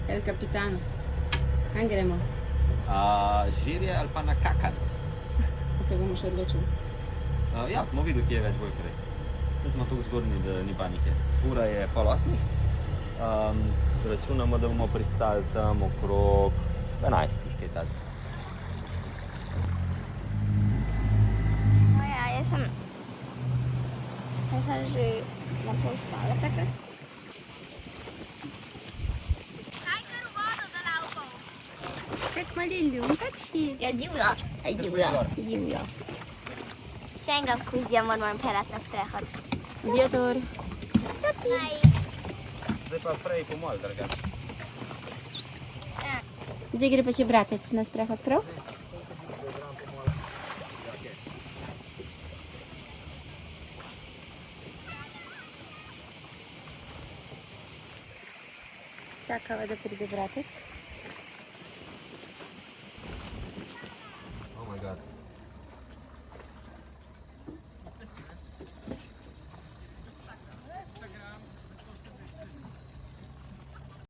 El Capitano. Kam gremo? Žirje ali pa na Kakan. A se bomo še odločili? Ja, bomo videli, kje je več bolj frej. Zdaj smo tako zgodni, da ni panike. Ura je 7:30. Računamo, da bomo pristali tam okrog 11, kaj takega. No ja, jaz sem že na pol spala takrat. Kaj kar vodo za lauko? Kako mali ljubač si? Ja, divja. Še enega kuzja moram peljati na sprehod. Vjetor. Zdaj pa prej pomol, drugače. Zdaj gre pa še bratec na sprehod, prav? Čakava, da pride bratec. Oh my god.